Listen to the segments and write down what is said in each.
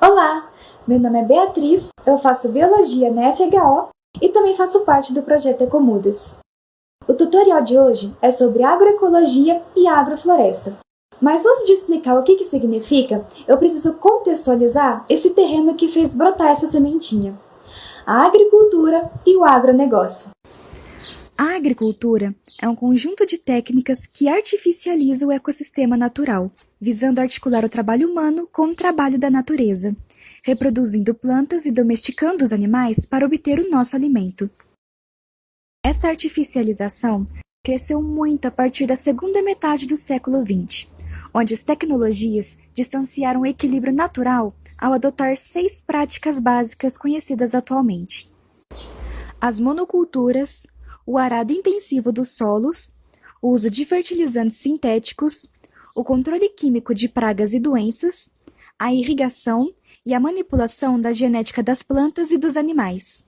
Olá, meu nome é Beatriz, eu faço Biologia na FHO e também faço parte do projeto Ecomudas. O tutorial de hoje é sobre agroecologia e agrofloresta. Mas antes de explicar o que significa, eu preciso contextualizar esse terreno que fez brotar essa sementinha: a agricultura e o agronegócio. A agricultura é um conjunto de técnicas que artificializa o ecossistema natural, visando articular o trabalho humano com o trabalho da natureza, reproduzindo plantas e domesticando os animais para obter o nosso alimento. Essa artificialização cresceu muito a partir da segunda metade do século XX, onde as tecnologias distanciaram o equilíbrio natural ao adotar 6 práticas básicas conhecidas atualmente: as monoculturas, o arado intensivo dos solos, o uso de fertilizantes sintéticos, o controle químico de pragas e doenças, a irrigação e a manipulação da genética das plantas e dos animais.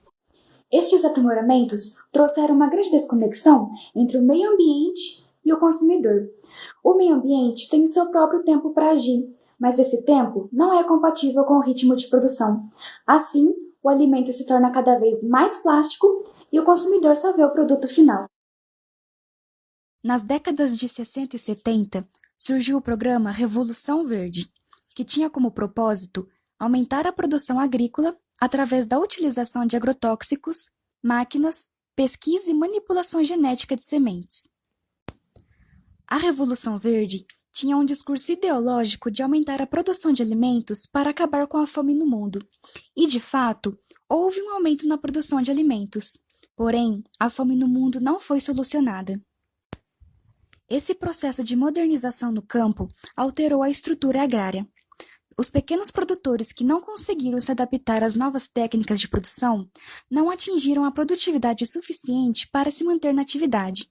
Estes aprimoramentos trouxeram uma grande desconexão entre o meio ambiente e o consumidor. O meio ambiente tem o seu próprio tempo para agir, mas esse tempo não é compatível com o ritmo de produção. Assim, o alimento se torna cada vez mais plástico e o consumidor só vê o produto final. Nas décadas de 60 e 70, surgiu o programa Revolução Verde, que tinha como propósito aumentar a produção agrícola através da utilização de agrotóxicos, máquinas, pesquisa e manipulação genética de sementes. A Revolução Verde tinha um discurso ideológico de aumentar a produção de alimentos para acabar com a fome no mundo, e, de fato, houve um aumento na produção de alimentos. Porém, a fome no mundo não foi solucionada. Esse processo de modernização no campo alterou a estrutura agrária. Os pequenos produtores que não conseguiram se adaptar às novas técnicas de produção não atingiram a produtividade suficiente para se manter na atividade.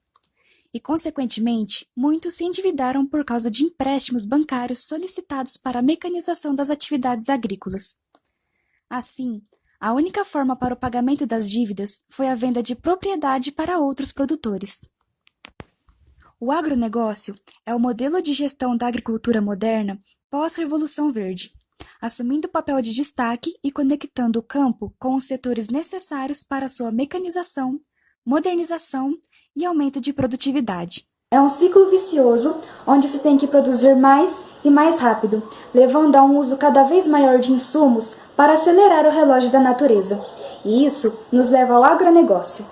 E, consequentemente, muitos se endividaram por causa de empréstimos bancários solicitados para a mecanização das atividades agrícolas. Assim, a única forma para o pagamento das dívidas foi a venda de propriedade para outros produtores. O agronegócio é o modelo de gestão da agricultura moderna pós-Revolução Verde, assumindo o papel de destaque e conectando o campo com os setores necessários para sua mecanização, modernização e aumento de produtividade. É um ciclo vicioso onde se tem que produzir mais e mais rápido, levando a um uso cada vez maior de insumos para acelerar o relógio da natureza. E isso nos leva ao agronegócio.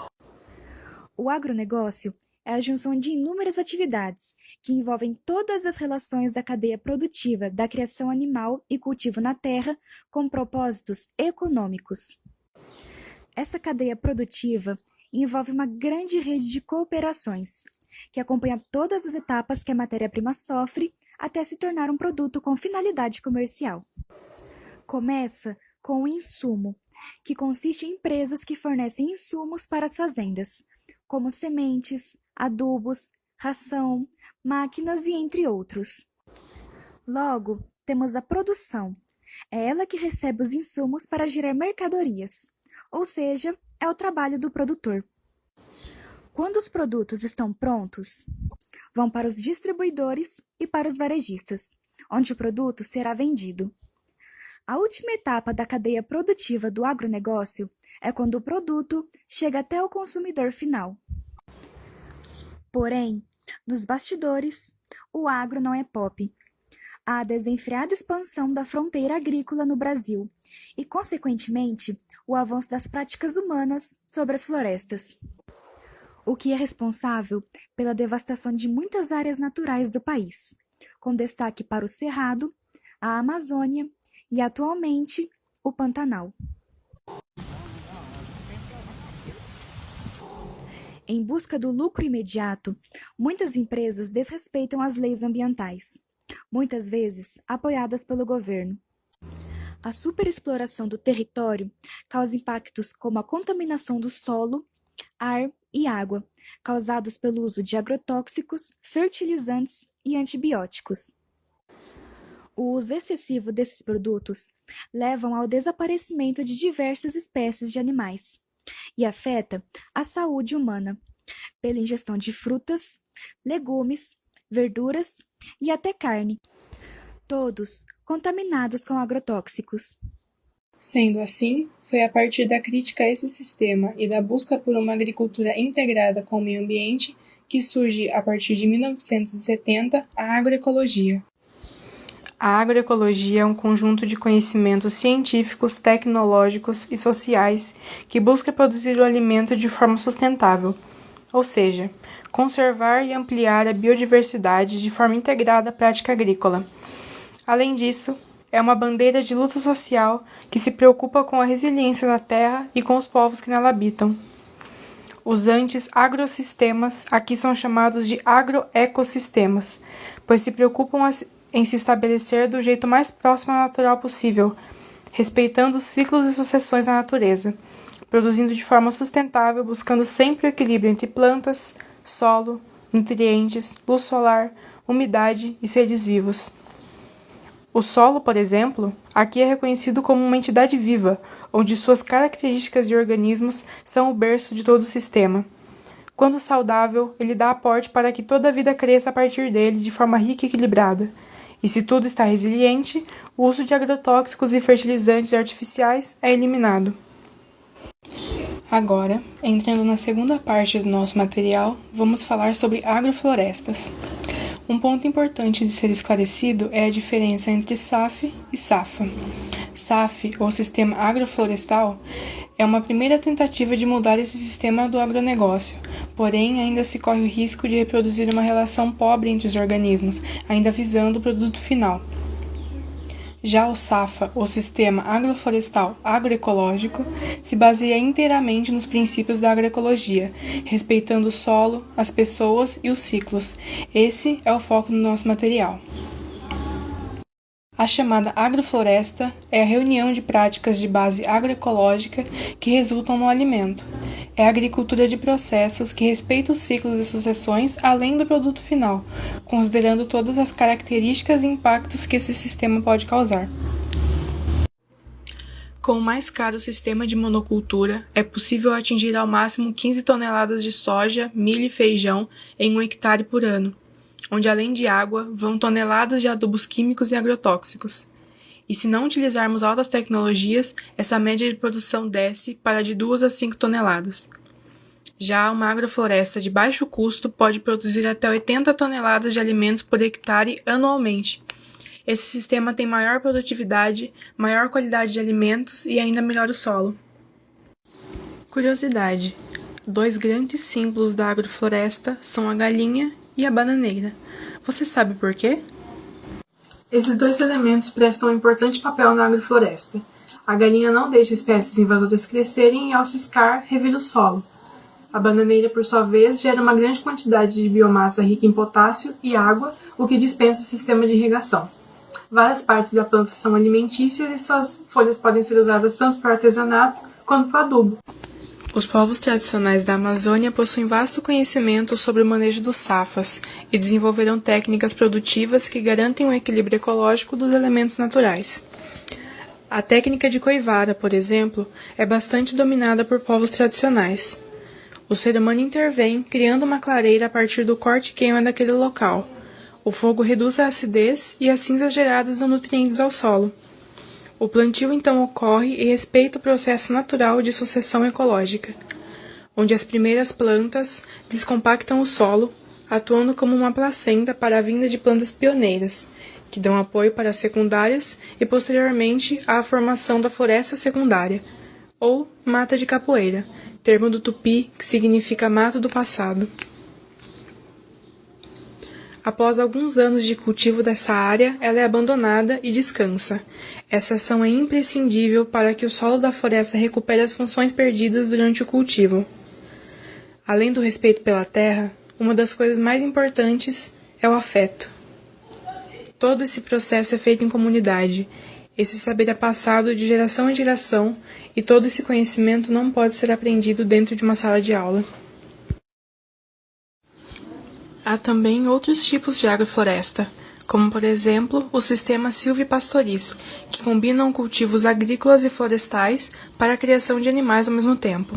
O agronegócio é a junção de inúmeras atividades que envolvem todas as relações da cadeia produtiva da criação animal e cultivo na terra com propósitos econômicos. Essa cadeia produtiva envolve uma grande rede de cooperações, que acompanha todas as etapas que a matéria-prima sofre até se tornar um produto com finalidade comercial. Começa com o insumo, que consiste em empresas que fornecem insumos para as fazendas, como sementes, adubos, ração, máquinas e entre outros. Logo, temos a produção. É ela que recebe os insumos para gerar mercadorias, ou seja, é o trabalho do produtor. Quando os produtos estão prontos, vão para os distribuidores e para os varejistas, onde o produto será vendido. A última etapa da cadeia produtiva do agronegócio é quando o produto chega até o consumidor final. Porém, nos bastidores, o agro não é pop. Há a desenfreada expansão da fronteira agrícola no Brasil e, consequentemente, o avanço das práticas humanas sobre as florestas, o que é responsável pela devastação de muitas áreas naturais do país, com destaque para o Cerrado, a Amazônia e, atualmente, o Pantanal. Em busca do lucro imediato, muitas empresas desrespeitam as leis ambientais, muitas vezes apoiadas pelo governo. A superexploração do território causa impactos como a contaminação do solo, ar e água, causados pelo uso de agrotóxicos, fertilizantes e antibióticos. O uso excessivo desses produtos levam ao desaparecimento de diversas espécies de animais e afeta a saúde humana pela ingestão de frutas, legumes, verduras e até carne. todos contaminados com agrotóxicos. Sendo assim, foi a partir da crítica a esse sistema e da busca por uma agricultura integrada com o meio ambiente que surge, a partir de 1970, a agroecologia. A agroecologia é um conjunto de conhecimentos científicos, tecnológicos e sociais que busca produzir o alimento de forma sustentável, ou seja, conservar e ampliar a biodiversidade de forma integrada à prática agrícola. Além disso, é uma bandeira de luta social que se preocupa com a resiliência da terra e com os povos que nela habitam. Os antes agrossistemas aqui são chamados de agroecossistemas, pois se preocupam em se estabelecer do jeito mais próximo ao natural possível, respeitando os ciclos e sucessões da natureza, produzindo de forma sustentável, buscando sempre o equilíbrio entre plantas, solo, nutrientes, luz solar, umidade e seres vivos. O solo, por exemplo, aqui é reconhecido como uma entidade viva, onde suas características e organismos são o berço de todo o sistema. Quando saudável, ele dá aporte para que toda a vida cresça a partir dele de forma rica e equilibrada. E se tudo está resiliente, o uso de agrotóxicos e fertilizantes artificiais é eliminado. Agora, entrando na segunda parte do nosso material, vamos falar sobre agroflorestas. Um ponto importante de ser esclarecido é a diferença entre SAF e SAFA. SAF, ou Sistema Agroflorestal, é uma primeira tentativa de mudar esse sistema do agronegócio, porém ainda se corre o risco de reproduzir uma relação pobre entre os organismos, ainda visando o produto final. Já o SAFA, ou Sistema Agroflorestal Agroecológico, se baseia inteiramente nos princípios da agroecologia, respeitando o solo, as pessoas e os ciclos. Esse é o foco do nosso material. A chamada agrofloresta é a reunião de práticas de base agroecológica que resultam no alimento. É a agricultura de processos que respeita os ciclos e sucessões além do produto final, considerando todas as características e impactos que esse sistema pode causar. Com o mais caro sistema de monocultura, é possível atingir ao máximo 15 toneladas de soja, milho e feijão em 1 hectare por ano, onde além de água, vão toneladas de adubos químicos e agrotóxicos. E se não utilizarmos altas tecnologias, essa média de produção desce para de 2 a 5 toneladas. Já uma agrofloresta de baixo custo pode produzir até 80 toneladas de alimentos por hectare anualmente. Esse sistema tem maior produtividade, maior qualidade de alimentos e ainda melhora o solo. Curiosidade: 2 grandes símbolos da agrofloresta são a galinha e a bananeira. Você sabe por quê? Esses 2 elementos prestam um importante papel na agrofloresta. A galinha não deixa espécies invasoras crescerem e, ao ciscar, revira o solo. A bananeira, por sua vez, gera uma grande quantidade de biomassa rica em potássio e água, o que dispensa o sistema de irrigação. Várias partes da planta são alimentícias e suas folhas podem ser usadas tanto para artesanato quanto para adubo. Os povos tradicionais da Amazônia possuem vasto conhecimento sobre o manejo dos safas e desenvolveram técnicas produtivas que garantem o equilíbrio ecológico dos elementos naturais. A técnica de coivara, por exemplo, é bastante dominada por povos tradicionais. O ser humano intervém, criando uma clareira a partir do corte e queima daquele local. O fogo reduz a acidez e as cinzas geradas dão nutrientes ao solo. O plantio então ocorre e respeita o processo natural de sucessão ecológica, onde as primeiras plantas descompactam o solo, atuando como uma placenta para a vinda de plantas pioneiras, que dão apoio para as secundárias e posteriormente à formação da floresta secundária, ou mata de capoeira, termo do tupi que significa mato do passado. Após alguns anos de cultivo dessa área, ela é abandonada e descansa. Essa ação é imprescindível para que o solo da floresta recupere as funções perdidas durante o cultivo. Além do respeito pela terra, uma das coisas mais importantes é o afeto. Todo esse processo é feito em comunidade. Esse saber é passado de geração em geração e todo esse conhecimento não pode ser aprendido dentro de uma sala de aula. Há também outros tipos de agrofloresta, como por exemplo o sistema silvipastoriz, que combinam cultivos agrícolas e florestais para a criação de animais ao mesmo tempo.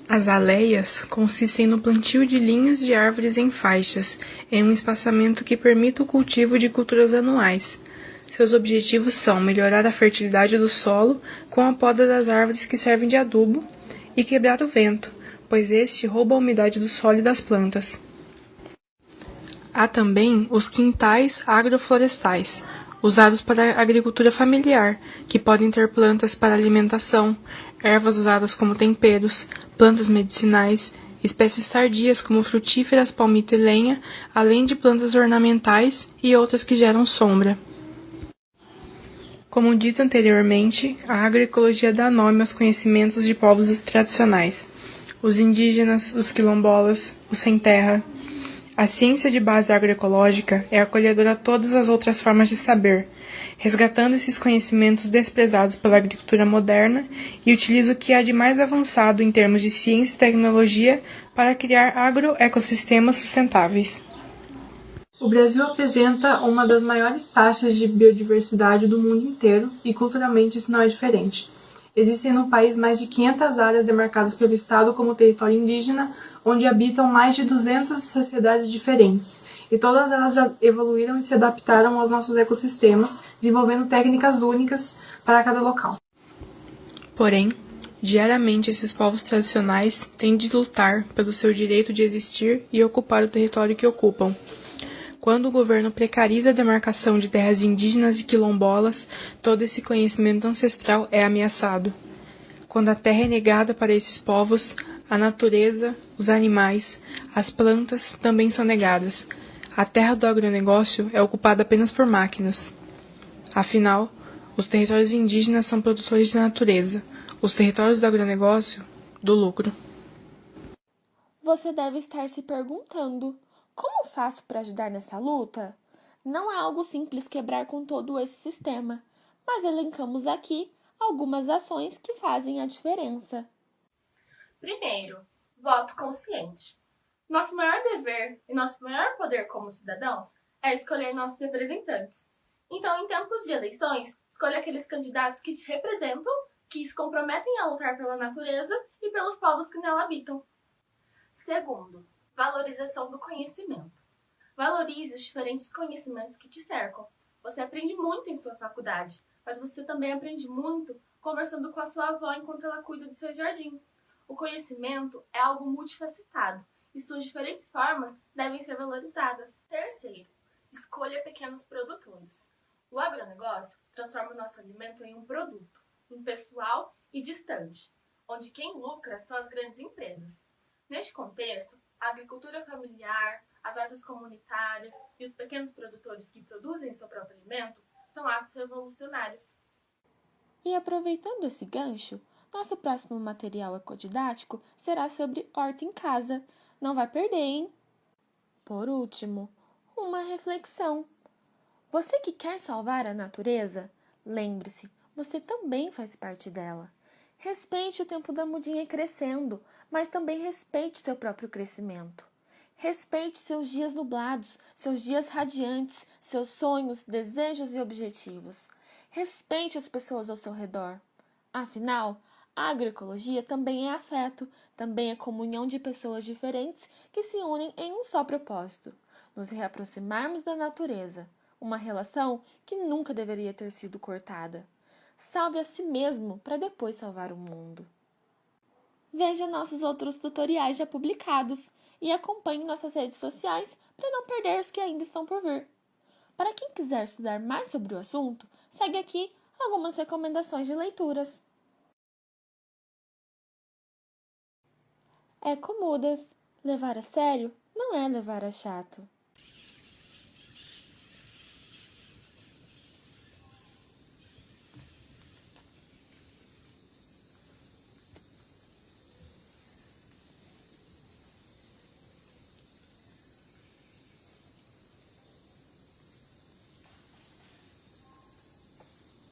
As aleias consistem no plantio de linhas de árvores em faixas, em um espaçamento que permita o cultivo de culturas anuais. Seus objetivos são melhorar a fertilidade do solo com a poda das árvores que servem de adubo e quebrar o vento, pois este rouba a umidade do solo e das plantas. Há também os quintais agroflorestais, usados para a agricultura familiar, que podem ter plantas para alimentação, ervas usadas como temperos, plantas medicinais, espécies tardias como frutíferas, palmito e lenha, além de plantas ornamentais e outras que geram sombra. Como dito anteriormente, a agroecologia dá nome aos conhecimentos de povos tradicionais, os indígenas, os quilombolas, os sem-terra. A ciência de base agroecológica é acolhedora a todas as outras formas de saber, resgatando esses conhecimentos desprezados pela agricultura moderna e utiliza o que há de mais avançado em termos de ciência e tecnologia para criar agroecossistemas sustentáveis. O Brasil apresenta uma das maiores taxas de biodiversidade do mundo inteiro e culturalmente isso não é diferente. Existem no país mais de 500 áreas demarcadas pelo Estado como território indígena, onde habitam mais de 200 sociedades diferentes, e todas elas evoluíram e se adaptaram aos nossos ecossistemas, desenvolvendo técnicas únicas para cada local. Porém, diariamente esses povos tradicionais têm de lutar pelo seu direito de existir e ocupar o território que ocupam. Quando o governo precariza a demarcação de terras indígenas e quilombolas, todo esse conhecimento ancestral é ameaçado. Quando a terra é negada para esses povos, a natureza, os animais, as plantas também são negadas. A terra do agronegócio é ocupada apenas por máquinas. Afinal, os territórios indígenas são produtores de natureza, os territórios do agronegócio, do lucro. Você deve estar se perguntando: como faço para ajudar nessa luta? Não é algo simples quebrar com todo esse sistema, mas elencamos aqui algumas ações que fazem a diferença. Primeiro, voto consciente. Nosso maior dever e nosso maior poder como cidadãos é escolher nossos representantes. Então, em tempos de eleições, escolha aqueles candidatos que te representam, que se comprometem a lutar pela natureza e pelos povos que nela habitam. Segundo, valorização do conhecimento. Valorize os diferentes conhecimentos que te cercam. Você aprende muito em sua faculdade, mas você também aprende muito conversando com a sua avó enquanto ela cuida do seu jardim. O conhecimento é algo multifacetado e suas diferentes formas devem ser valorizadas. Terceiro, escolha pequenos produtores. O agronegócio transforma o nosso alimento em um produto, impessoal e distante, onde quem lucra são as grandes empresas. Neste contexto, a agricultura familiar, as hortas comunitárias e os pequenos produtores que produzem seu próprio alimento são atos revolucionários. E aproveitando esse gancho, nosso próximo material ecodidático será sobre horta em casa. Não vai perder, hein? Por último, uma reflexão. Você que quer salvar a natureza, lembre-se, você também faz parte dela. Respeite o tempo da mudinha crescendo, mas também respeite seu próprio crescimento. Respeite seus dias nublados, seus dias radiantes, seus sonhos, desejos e objetivos. Respeite as pessoas ao seu redor. Afinal, a agroecologia também é afeto, também é comunhão de pessoas diferentes que se unem em um só propósito: nos reaproximarmos da natureza, uma relação que nunca deveria ter sido cortada. Salve a si mesmo para depois salvar o mundo. Veja nossos outros tutoriais já publicados e acompanhe nossas redes sociais para não perder os que ainda estão por vir. Para quem quiser estudar mais sobre o assunto, segue aqui algumas recomendações de leituras. Ecomudas. Levar a sério não é levar a chato.